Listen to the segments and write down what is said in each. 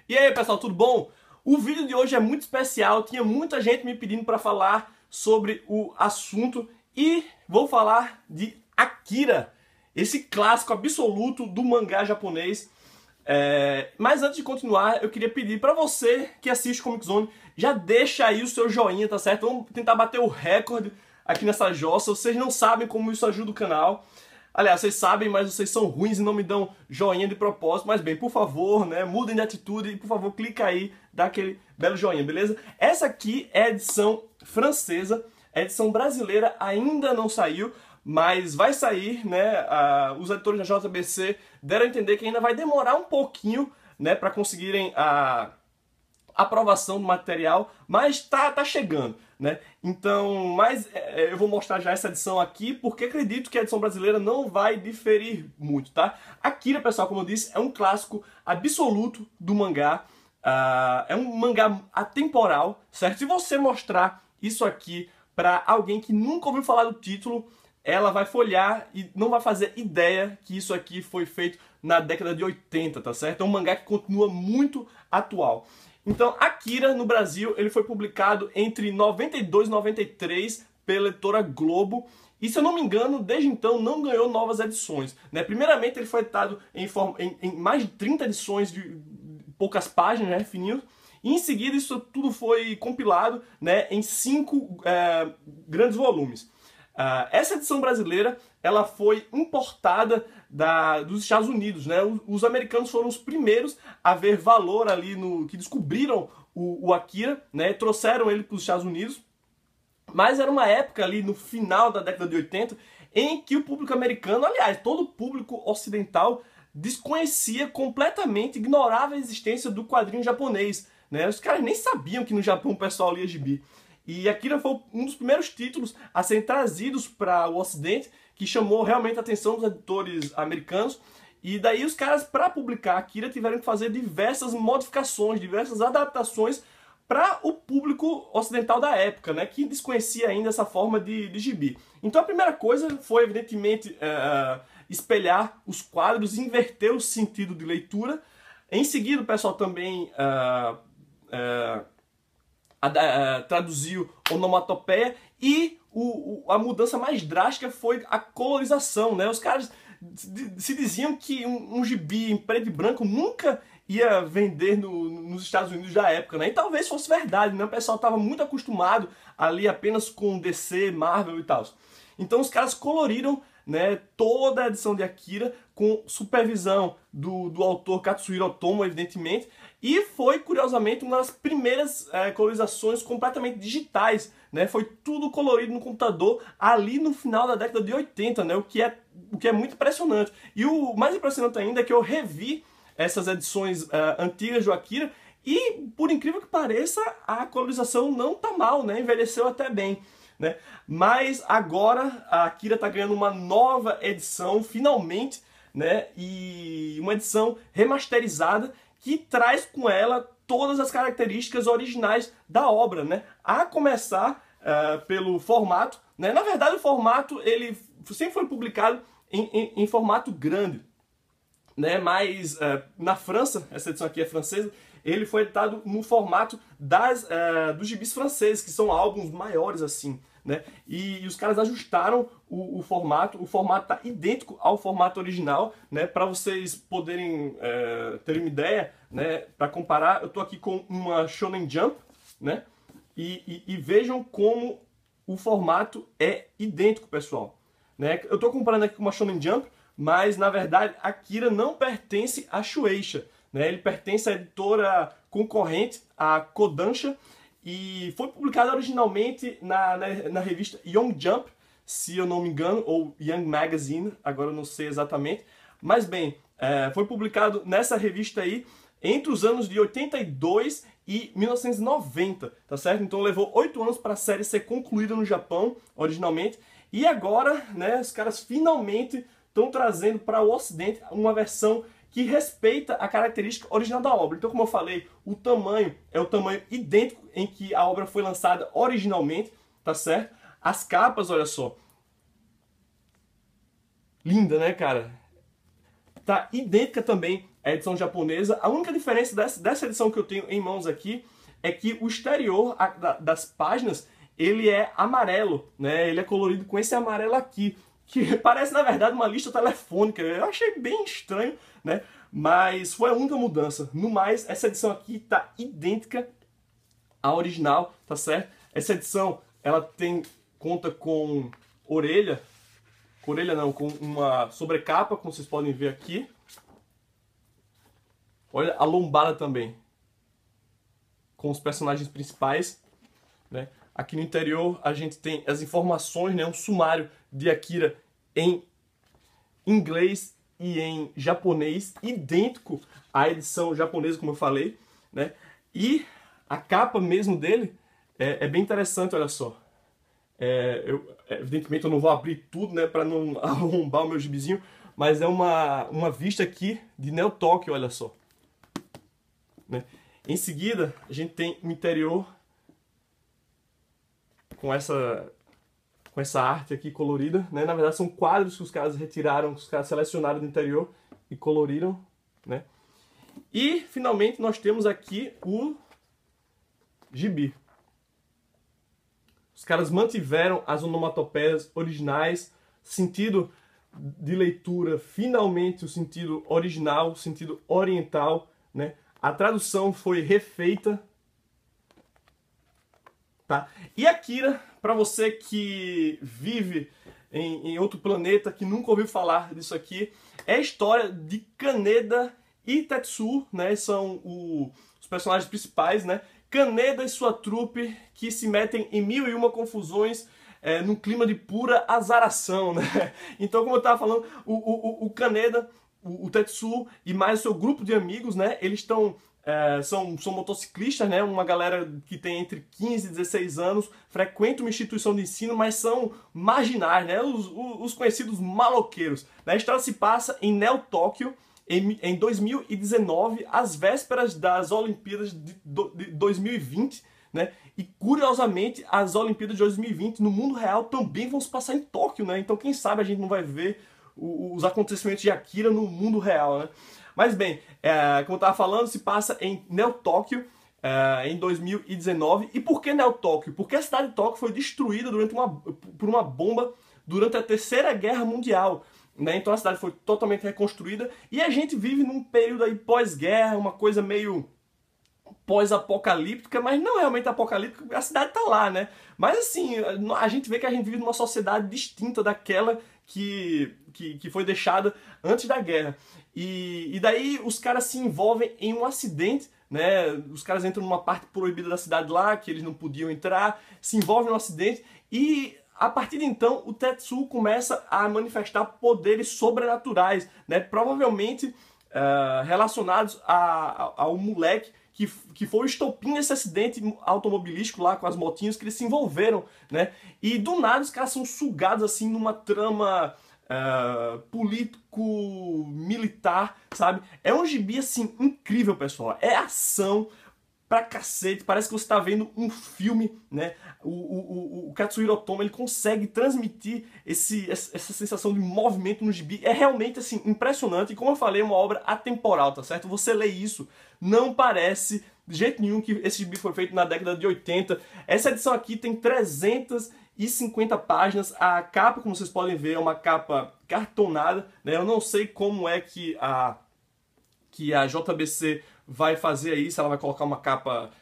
E aí pessoal, tudo bom? O vídeo de hoje é muito especial, tinha muita gente me pedindo para falar sobre o assunto e vou falar de Akira, esse clássico absoluto do mangá japonês. Mas antes de continuar, eu queria pedir para você que assiste Comic Zone, já deixa aí o seu joinha, tá certo? Vamos tentar bater o recorde aqui nessa jossa. Vocês não sabem como isso ajuda o canal. Aliás, vocês sabem, mas vocês são ruins e não me dão joinha de propósito. Mas bem, por favor, né, mudem de atitude e por favor, clica aí, dá aquele belo joinha, beleza? Essa aqui é a edição francesa, a edição brasileira ainda não saiu, mas vai sair, né? Os editores da JBC deram a entender que ainda vai demorar um pouquinho, né, para conseguirem a aprovação do material, mas tá chegando, né? Então, eu vou mostrar já essa edição aqui, porque acredito que a edição brasileira não vai diferir muito, tá? Akira, pessoal, como eu disse, é um clássico absoluto do mangá, é um mangá atemporal, certo? Se você mostrar isso aqui para alguém que nunca ouviu falar do título, ela vai folhear e não vai fazer ideia que isso aqui foi feito na década de 80, tá certo? É um mangá que continua muito atual. Então, Akira, no Brasil, ele foi publicado entre 92 e 93 pela editora Globo. E, se eu não me engano, desde então não ganhou novas edições, né? Primeiramente, ele foi editado em mais de 30 edições de poucas páginas, né, fininho. E, em seguida, isso tudo foi compilado, né, em 5 grandes volumes. Essa edição brasileira, ela foi importada dos Estados Unidos, né? Os americanos foram os primeiros a ver valor ali que descobriram o Akira, né? Trouxeram ele para os Estados Unidos, mas era uma época ali no final da década de 80 em que o público americano, aliás, todo o público ocidental desconhecia completamente, ignorava a existência do quadrinho japonês, né? Os caras nem sabiam que no Japão o pessoal lia gibi. E Akira foi um dos primeiros títulos a serem trazidos para o Ocidente, que chamou realmente a atenção dos editores americanos. E daí os caras, para publicar Akira, tiveram que fazer diversas modificações, diversas adaptações para o público ocidental da época, né, que desconhecia ainda essa forma de gibi. Então a primeira coisa foi, evidentemente, espelhar os quadros, inverter o sentido de leitura. Em seguida, o pessoal também traduziu onomatopeia e a mudança mais drástica foi a colorização, né? Os caras se diziam que um gibi em preto e branco nunca ia vender nos Estados Unidos da época, né? E talvez fosse verdade, né? O pessoal estava muito acostumado ali apenas com DC, Marvel e tal. Então os caras coloriram, né, toda a edição de Akira com supervisão do autor Katsuhiro Otomo, evidentemente, e foi, curiosamente, uma das primeiras colorizações completamente digitais, né? Foi tudo colorido no computador ali no final da década de 80, né? O que é muito impressionante. E o mais impressionante ainda é que eu revi essas edições antigas do Akira e, por incrível que pareça, a colorização não tá mal, né? Envelheceu até bem, né? Mas agora a Akira está ganhando uma nova edição, finalmente, né? E uma edição remasterizada que traz com ela todas as características originais da obra, né? A começar pelo formato, né? Na verdade, o formato ele sempre foi publicado em formato grande, né? Mas na França, essa edição aqui é francesa, ele foi editado no formato dos gibis franceses, que são álbuns maiores assim, né? E os caras ajustaram o formato tá idêntico ao formato original, né? Para vocês poderem terem uma ideia, né? Para comparar, eu tô aqui com uma Shonen Jump, né? E vejam como o formato é idêntico, pessoal, né? Eu tô comparando aqui com uma Shonen Jump, mas na verdade Akira não pertence à Shueisha, né? Ele pertence à editora concorrente, a Kodansha, e foi publicado originalmente na revista Young Jump, se eu não me engano, ou Young Magazine, agora eu não sei exatamente. Mas bem, foi publicado nessa revista aí entre os anos de 82 e 1990, tá certo? Então levou 8 anos para a série ser concluída no Japão, originalmente. E agora, né, os caras finalmente estão trazendo para o Ocidente uma versão que respeita a característica original da obra. Então, como eu falei, o tamanho é o tamanho idêntico em que a obra foi lançada originalmente, tá certo? As capas, olha só. Linda, né, cara? Tá idêntica também a edição japonesa. A única diferença dessa edição que eu tenho em mãos aqui é que o exterior das páginas, ele é amarelo, né? Ele é colorido com esse amarelo aqui, que parece, na verdade, uma lista telefônica. Eu achei bem estranho, né? Mas foi a única mudança. No mais, essa edição aqui tá idêntica à original, tá certo? Essa edição, ela conta com orelha não, com uma sobrecapa, como vocês podem ver aqui. Olha a lombada também, com os personagens principais, né? Aqui no interior a gente tem as informações, né? Um sumário de Akira em inglês e em japonês, idêntico à edição japonesa, como eu falei, né? E a capa mesmo dele é bem interessante, olha só. Evidentemente eu não vou abrir tudo, né, para não arrombar o meu gibizinho, mas é uma vista aqui de Neo Tóquio, olha só. Né? Em seguida, a gente tem o interior com essa arte aqui colorida, né? Na verdade são quadros que os caras retiraram, que os caras selecionaram do interior e coloriram, né? E finalmente nós temos aqui o gibi. Os caras mantiveram as onomatopeias originais, sentido de leitura, finalmente o sentido original, o sentido oriental, né? A tradução foi refeita, tá? E Akira, para você que vive em outro planeta, que nunca ouviu falar disso aqui, é a história de Kaneda e Tetsuo, né? São os personagens principais, né? Kaneda e sua trupe que se metem em 1001 confusões num clima de pura azaração, né? Então, como eu estava falando, o Kaneda, o Tetsuo e mais o seu grupo de amigos, né? Eles são motociclistas, né? Uma galera que tem entre 15 e 16 anos, frequenta uma instituição de ensino, mas são marginais, né? Os conhecidos maloqueiros. A história se passa em Neo Tóquio, em 2019, às vésperas das Olimpíadas de 2020, né? E curiosamente, as Olimpíadas de 2020 no mundo real também vão se passar em Tóquio, né? Então quem sabe a gente não vai ver os acontecimentos de Akira no mundo real, né? Mas bem, como eu estava falando, se passa em Neo Tóquio, em 2019. E por que Neo Tóquio? Porque a cidade de Tóquio foi destruída por uma bomba durante a Terceira Guerra Mundial. Né? Então a cidade foi totalmente reconstruída e a gente vive num período aí pós-guerra, uma coisa meio pós-apocalíptica, mas não realmente apocalíptica, a cidade tá lá, né? Mas assim, a gente vê que a gente vive numa sociedade distinta daquela que foi deixada antes da guerra. E daí os caras se envolvem em um acidente, né? Os caras entram numa parte proibida da cidade lá, que eles não podiam entrar, se envolvem num acidente e a partir de então, o Tetsuo começa a manifestar poderes sobrenaturais, né? Provavelmente relacionados ao moleque que foi o estopim desse acidente automobilístico lá com as motinhas que eles se envolveram, né? E do nada os caras são sugados assim numa trama político-militar, sabe? É um gibi assim incrível, pessoal. É ação pra cacete, parece que você está vendo um filme, né? O Katsuhiro Otomo, ele consegue transmitir essa sensação de movimento no gibi. É realmente assim impressionante e, como eu falei, é uma obra atemporal, tá certo? Você lê isso, não parece de jeito nenhum que esse gibi foi feito na década de 80. Essa edição aqui tem 350 páginas. A capa, como vocês podem ver, é uma capa cartonada, né? Eu não sei como é que a JBC vai fazer aí, se ela vai colocar uma capa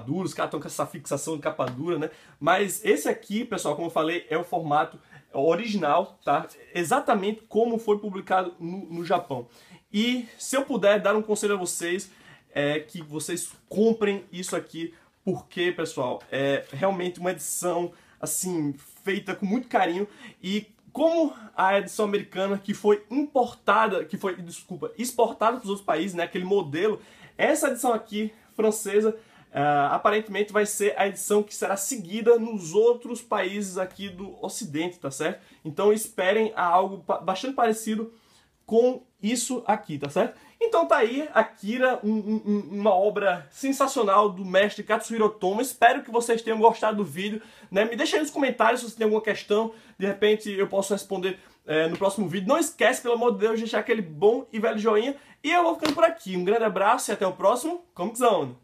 dura, os caras estão com essa fixação de capa dura, né? Mas esse aqui, pessoal, como eu falei, é o formato original, tá? Exatamente como foi publicado no Japão. E se eu puder dar um conselho a vocês, é que vocês comprem isso aqui, porque, pessoal, é realmente uma edição, assim, feita com muito carinho e como a edição americana que foi exportada para os outros países, né, aquele modelo, essa edição aqui, francesa, aparentemente vai ser a edição que será seguida nos outros países aqui do Ocidente, tá certo? Então esperem algo bastante parecido com isso aqui, tá certo? Então tá aí, Akira, uma obra sensacional do mestre Katsuhiro Otomo. Espero que vocês tenham gostado do vídeo, né? Me deixa aí nos comentários se você tem alguma questão, de repente eu posso responder no próximo vídeo. Não esquece, pelo amor de Deus, de deixar aquele bom e velho joinha. E eu vou ficando por aqui. Um grande abraço e até o próximo Comic Zone.